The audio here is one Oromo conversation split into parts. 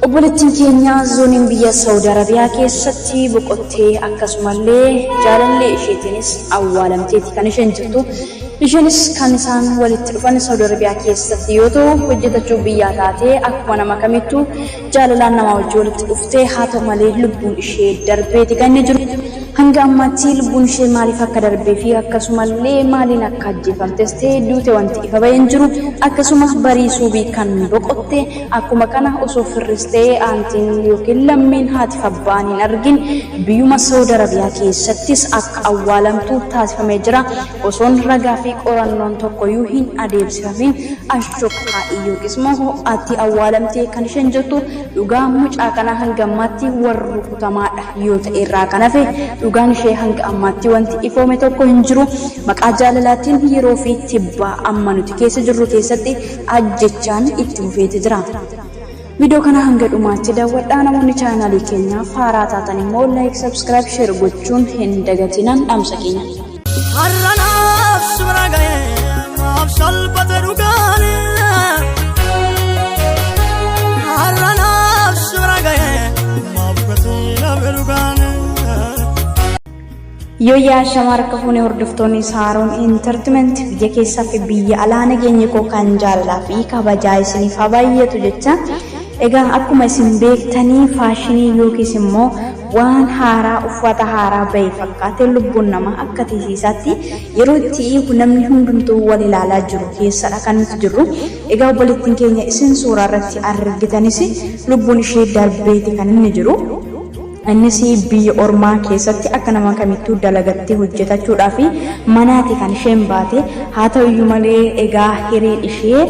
Obboleettiin keenya zooniin biyya Saudi Arabiyaa keessatti boqottee akkasumallee jaalallee isheetiinis awwaalamteeti kan isheen jirtu. Isheenis kan isaan walitti dhufan Saudi Arabiyaa keessatti yoo ta'u hojjetachuu biyyaa taatee akkuma nama kamittuu jaalalaan nama wajjin walitti dhuftee haa ta'u malee lubbuun ishee darbeeti kan inni jiru. Hanga ammaatti lubbuun ishee maaliif akka darbee fi akkasumallee maaliin akka ajjeefamtes ta'e duute wanti ifa bahee hin jiru. Akkasuma barii suubii kan boqotte akkuma kana osoo firristee aantiin yookiin lammiin haati abbaan hin argin biyyuma Saudi Arabiyaa keessattis akka awwaalamtu taasifamee jira. Osoon ragaa fi qorannoon tokkoyyuu hin adeemsifamin ashokkaa yookiis immoo ho'aatti awwaalamtee kan isheen jirtu. Dhugaa mucaa kana hanga ammaatti warra rukutamaadha yoo ta'e irraa kan hafe dhugaan ishee hanga ammaatti wanti ifoome tokko hin jiru. Maqaa jaalalaatiin yeroo fi tibbaa amma nuti keessa jirru keessatti ajjechaan itti fufeeti jira. Video kana hanga dhumaatti daawwadhaa. Namoonni chaanaalii keenyaaf haaraa taatan immoo like, subscribe, share gochuun hin dagatinaan dhaamsa keenya. Yoyaa shamar kafuune hordoftoonni Saaroon Entertainment biyya keessaa fi biyya alaa nageenya koo kan jaalalaa fi kabajaa isiniif baay'eetu jecha. Egaa akkuma isin beektanii faashinii yookiis immoo waan haaraa uffata haaraa bahee fakkaatee lubbuun namaa akka tiisisaatti yeroo itti namni hundumtuu wal ilaalaa jiru keessadha kan nuti jirru. Egaa obboleettiin keenya isin suuraa irratti argitanis lubbuun ishee darbeeti kan inni jiru. Innis biyya ormaa keessatti akka nama kamittuu dalagattee hojjetachuudhaaf manaati kan isheen baate. Haa ta'uyyuu malee egaa hireen ishee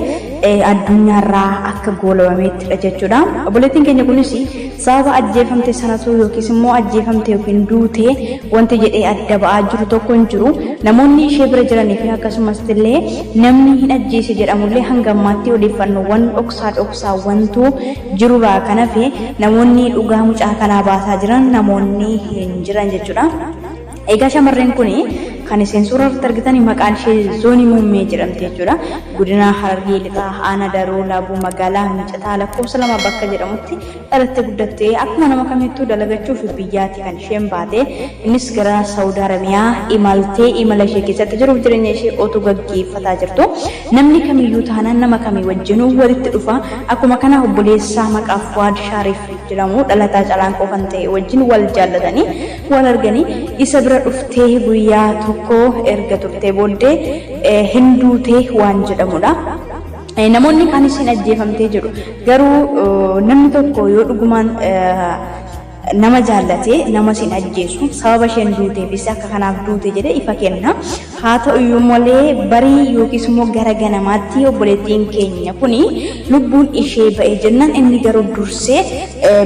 addunyaarraa akka goolabameettidha jechuudha. Obboleettiin keenya kunis sababa ajjeefamte sanatu yookiis immoo ajjeefamte yookiin duute wanti jedhee adda ba'aa jiru tokko hin jiru. Namoonni ishee bira jiranii fi akkasumas illee namni hin ajjeese jedhamullee hanga ammaatti odeeffannoowwan dhoksaa wantu jirurraa kan hafe namoonni dhugaa mucaa kanaa baasaa jiran namoonni hin jiran jechuudha. Egaa shamarreen kun kan isin suuraa irratti argitan maqaan ishee Zoonii Muummee jedhamti jechuudha. Godina Harargee Lixaa Aanaa Daroo Laabuu magaalaa Micataa lakkoofsa 2 bakka jedhamutti dhalattee guddattee akkuma nama kamittuu dalagachuuf biyyaatti kan isheen baate. Innis gara Saudi Arabiyaa imaltee imala ishee keessatti jiruuf jireenya ishee otoo gaggeeffataa jirtu. Namni kamiyyuu taanaan nama kamii wajjinuu walitti dhufa. Akkuma kana obboleessaa maqaa Fuwaad Shaariif jedhamu dhalataa Calaanqoo kan ta'e wajjin wal jaallatanii wal arganii isa bira dhuftee guyyaa tokko erga turtee booddee hinduutee waan jedhamudha. Namoonni kan isin ajjeefamtee jedhu garuu namni tokko yoo dhugumaan nama jaallate nama isin ajjeesu sababa isheen duuteefis akka kanaaf duute jedhe ifa kenna. Haa ta'uyyuu malee barii yookiis immoo gara ganamaatti obboleettiin keenya kuni lubbuun ishee ba'ee jennaan inni garuu dursee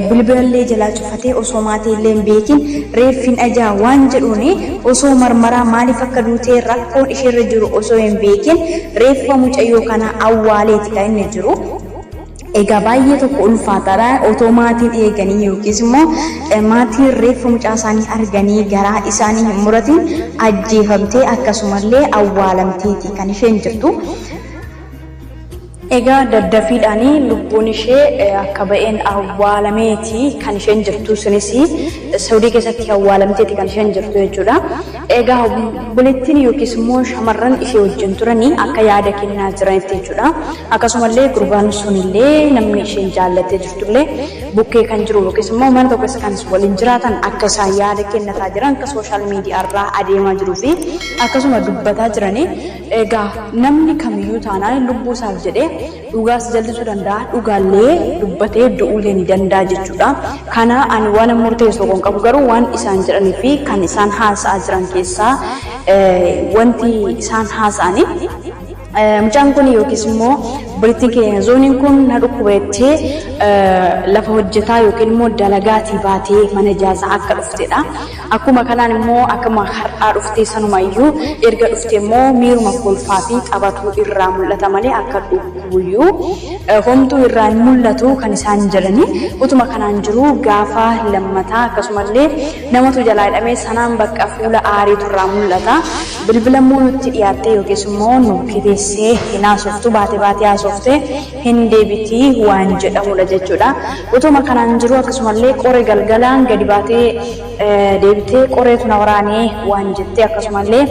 bilbilallee jalaa cufatee osoo maatiillee hin beekin reeffin ajaa waan jedhuuni osoo marmaraa maaliif akka duutee rakkoon isheerra jiru osoo hin beekin reeffa mucayyoo kana awwaaleeti kan inni jiru. Egaa baay'ee tokko ulfaataadha otoo maatiin eeganii yookiis immoo maatiin reeffa mucaa isaanii arganii garaa isaanii hin muratin ajjeefamtee akkasumallee awwaalamteeti kan isheen jirtu. Egaa daddafiidhaanii lubbuun ishee akka ba'een awwaalameeti kan isheen jirtu. Sunis Saudii keessatti awwaalamteeti kan isheen jirtu jechuudha. Egaa obboleettiin yookiis immoo shamarran ishee wajjin turanii akka yaada kennaa jiranitti jechuudha. Akkasumallee gurbaan sunillee namni isheen jaallattee jirtullee bukkee kan jiru yookiis immoo mana tokko keessa kan waliin jiraatan akka isaan yaada kennataa jiran akka sooshaal miidiyaa irraa adeemaa jiruu fi akkasuma dubbataa jiranii. Egaa namni kamiyyuu taanaan lubbuu isaaf jedhee dhugaas jallisuu danda'a, dhugaallee dubbatee du'uulee ni danda'a jechuudha. Kana ani waan murteessoo kan qabu garuu waan isaan jedhanii fi kan isaan haasa'aa jiran keessaa wanti isaan haasa'anii mucaan kun yookiis immoo obboleettiin keenya Zooniin kun na dhukkubeettee lafa hojjetaa yookiin immoo dalagaatii baatee mana ijaazaa akka dhuftedha. Akkuma kanaan immoo akkuma har'aa dhuftee sanumayyuu erga dhuftee immoo miiruma kolfaa fi taphatu irraa mul'ata malee akka dhukkubuyyuu homtuu irraa hin mul'atu kan isaan jedhani. Utuma kanaan jiru gaafa lammataa akkasumallee namatu jalaa hidhamee sanaan bakka fuula aariitu irraa mul'ata. Bilbila immoo nutti dhiyaattee yookiis immoo nu kibeessee hinaasoftu baatee yaasoftee hin deebitii waan jedhamudha jechuudha. Utuma kanaan jiru akkasumallee qoree galgalaan gadi baatee deebitee qoreetu na waraanee waan jettee akkasumallee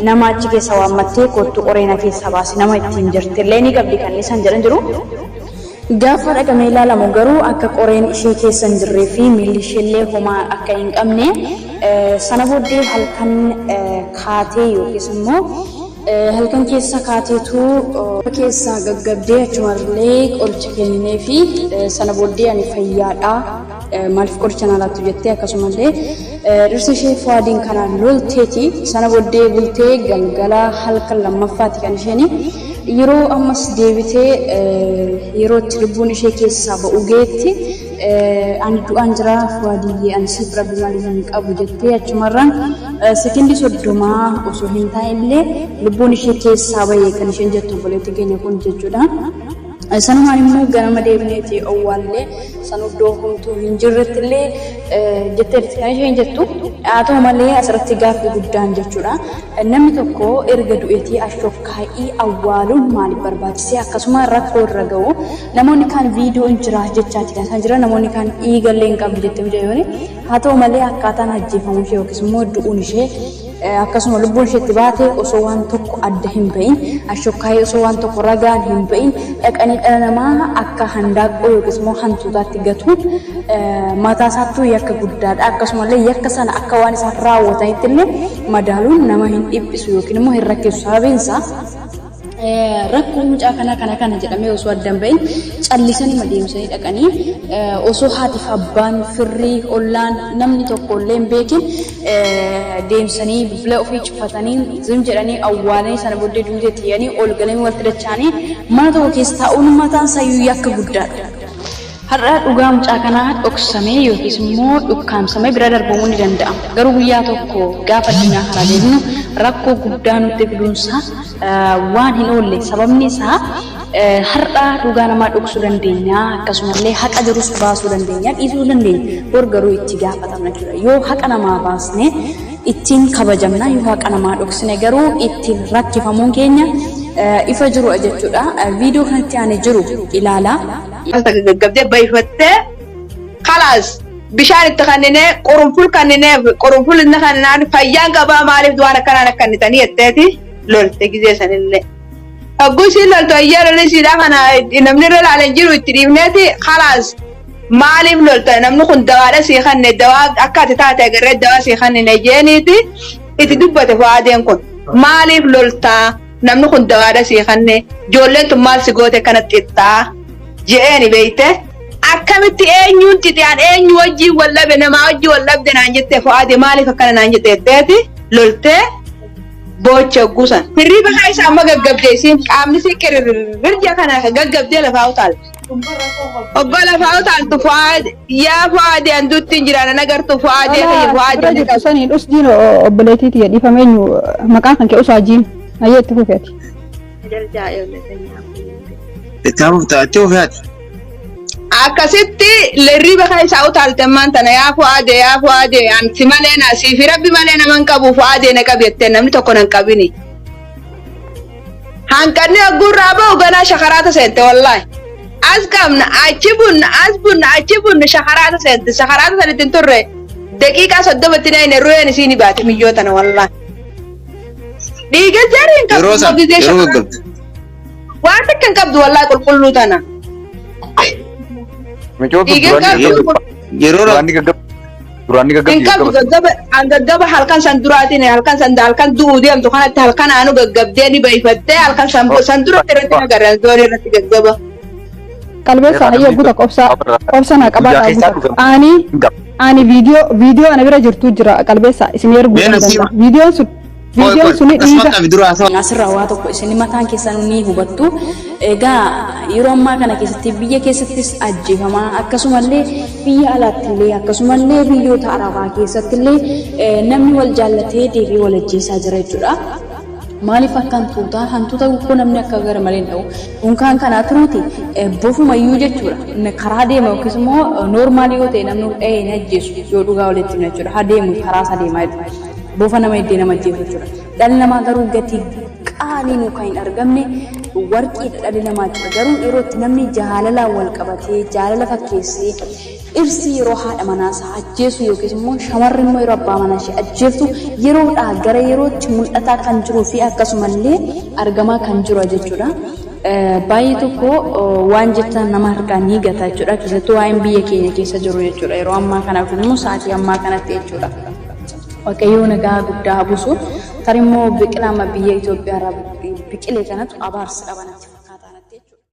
nama achi keessa waammattee kottu qoree na keessa baasi nama ittiin jirtillee ni qabdi kan isaan jedhan jiru. Gaafa dhaqamee ilaalamu garuu akka qoreen ishee keessa hin jirree fi miilli isheellee homaa akka hin qabne sana booddee halkan kaatee yookiis immoo halkan keessa kaateetu keessaa gaggabdee achumarlee qoricha kennee fi sana booddee ani fayyaadha maaliif qoricha na laattu jettee akkasumallee dhirsa ishee Fuwaadiin kanaan lolteeti sana booddee bultee galgala halkan lammaffaati kan isheen yeroo ammas deebitee yeroo itti lubbuun ishee keessaa ba'u geetti ani du'aan jira Fuwaadiyye ani siif rabbi maaliif hin qabu jettee achumarraan sekendii 30 osoo hin taa'illee lubbuun ishee keessaa ba'ee kan isheen jettu obboleetti keenya kun jechuudha. Sanumaan immoo ganama deebineeti awwaallee san iddoo homtuu hin jirrettillee jetteetti kan isheen jettu haa ta'u malee asirratti gaaffii guddaan jechuudha. Namni tokko erga du'eetii ashokkaa'ii awwaaluun maaliif barbaachisee akkasuma rakkoo irra ga'u namoonni kaan viidiyoo hin jira jechaati kan isaan jira namoonni kaan dhiigallee hin qabdu jettee mujayooni haa ta'u malee akkaataan ajjeefamuu ishee yookiis immoo du'uun ishee akkasuma lubbuun isheetti baatee osoo waan tokko adda hin ba'in ashokkaa'ii osoo waan tokko ragaan hin ba'in dhaqanii dhala namaa akka handaaqqoo yookiis immoo hantuutaatti gatuun mataa isaattuu yakka guddaadha akkasumallee yakka sana akka waan isaan raawwatanitti illee madaaluun nama hin dhiphisu yookiin immoo hin rakkisu sababiinsaa rakkoo mucaa kana jedhamee osoo adda hin ba'in callisanii madeemsanii dhaqanii osoo haatiif abbaan firrii ollaan namni tokko illee hin beekin deemsanii bilbila ofii cufatanii zim jedhanii awwaalanii sana booddee duutee xiyanii ol galanii walitti dachaanii mana tokko keessa taa'uun mataan isayyuu yakka guddaadha. Har'a dhugaa mucaa kanaa dhoksamee yookiis immoo dhukkaamsamee bira darbamuu ni danda'ama. Garuu guyyaa tokko gaafa addunyaa kana deemnu rakkoo guddaa nutti fiduunsa waan hin oolle sababni isaa har'a dhugaa namaa dhoksuu dandeenya akkasumallee haqa jirus baasuu dandeenya dhiisuu dandeenya garuu itti gaafatamna jechuudha. Yoo haqa namaa baasne ittiin kabajamna yoo haqa namaa dhoksine garuu ittiin rakkifamuun keenya ifa jiru jechuudha. Viidiyoo kanatti aanee jiru ilaalaa. Gaggabdee bayfattee khalaas bishaan itti kanneen qorunful inni kanneen fayyaan qabaa maaliif du'aan akkanaan akkannitanii jetteeti lolte gizee sanillee. Aggusii loltu ayyaa lolisiidhaa kana namni irra ilaalan jiru itti dhiibneeti khalaas maaliif lolta namni kun dawaadha sii kanne dawaa akka ati taate agarree dawaa sii kanneen jeeniiti itti dubbate Fuwaadeen kun maaliif loltaa namni kun dawaadha sii kanne ijoolleen tun maal si goote kanatti ittaa jeeni beeyte akkamitti eenyuun xixiyaan eenyu wajjii wallabe namaa wajjii wallabde naan jette Fuwaadee maaliif akkana naan jetteetti loltee boocha gusan hirriba haa isaa amma gaggabdee isiin qaamni si qirrirja kana gaggabdee lafaa utaalte obbo lafaa utaaltu Fuwaadee yaa Fuwaadee anduutti hin jiraan nagartu Fuwaadee sanii dhus jiin obboleetiiti jedhifame eenyu maqaan kan kee usaa jiin ayyeetti fufeeti. Kamu taatee ofiati. Akkasitti hirriba haa isaa utaalte maantana yaa Fuwaadee anti malee na siifi rabbi malee naman qabu Fuwaadee na qabeettee namni tokko nan qabini. Hanqanni agurraa ba'u ganaa shakaraata seente wallahi. As qabna achi bunna shakaraata seente shakaraata sanitti hin turre daqiiqaa 30tti na hin ru'een isiin baate miyyootana wallahi. Dhiiga jariin qabu gizee shakaraata. Waan takkan qabdu wallahi qulqulluu tana. Gaggaba halkan san duraatiin halkan du'uu deemtu kanatti halkan aanu gaggabdee ni bayfattee halkan san dura irratti agarra doon irratti gaggaba. Qalbeessa ayyoo guuta qobsa na qabaadha guuta. Ani viidiyoo ana bira jirtu jira qalbeessa isin erguu danda'a. Viidiyoon suni dhiiga. Asirraa waa tokko isin mataan keessan ni hubattu. Egaa yeroo ammaa kana keessatti biyya keessattis ajjeefamaa akkasumallee biyya alaattillee akkasumallee biyyoota arabaa keessattillee namni wal jaallatee deebii wal ajjeesaa jira jechuudha. Maaliif akka hantuuta gukkoo namni akka gara malee hin ta'u dunkaan kanaa turuuti bofumayyuu jechuudha karaa deema yookiis immoo noormaalii yoo ta'e namni dhahee hin ajjeesu yoo dhugaa walitti himna jechuudha haa deemu karaa isaa deemaa bofa nama iddee nama ajjeesu jechuudha dhalli namaa garuu gatii qaalii nu kan hin argamne warqiidha dhalli namaa jechuudha. Garuu yeroo itti namni jaalalaan wal qabatee jaalala fakkeessee dhirsi yeroo haadha manaasaa ajjeesu yookiis immoo shamarri immoo yeroo abbaa manaa ishee ajjeeftu yeroodhaa gara yerootti mul'ataa kan jiruu fi akkasumallee argamaa kan jiru jechuudha. Baay'ee tokko waan jettan nama harkaan ni gata jechuudha. Keessattuu waa'een biyya keenya keessa jiru jechuudha. Yeroo ammaa kanaaf immoo sa'aatii ammaa kanatti jechuudha. Waaqayyoo nagaa guddaa buusu tarimmoo biqilaa biyya Itoophiyaa irraa biqilee kanatu abaarsa qabanati.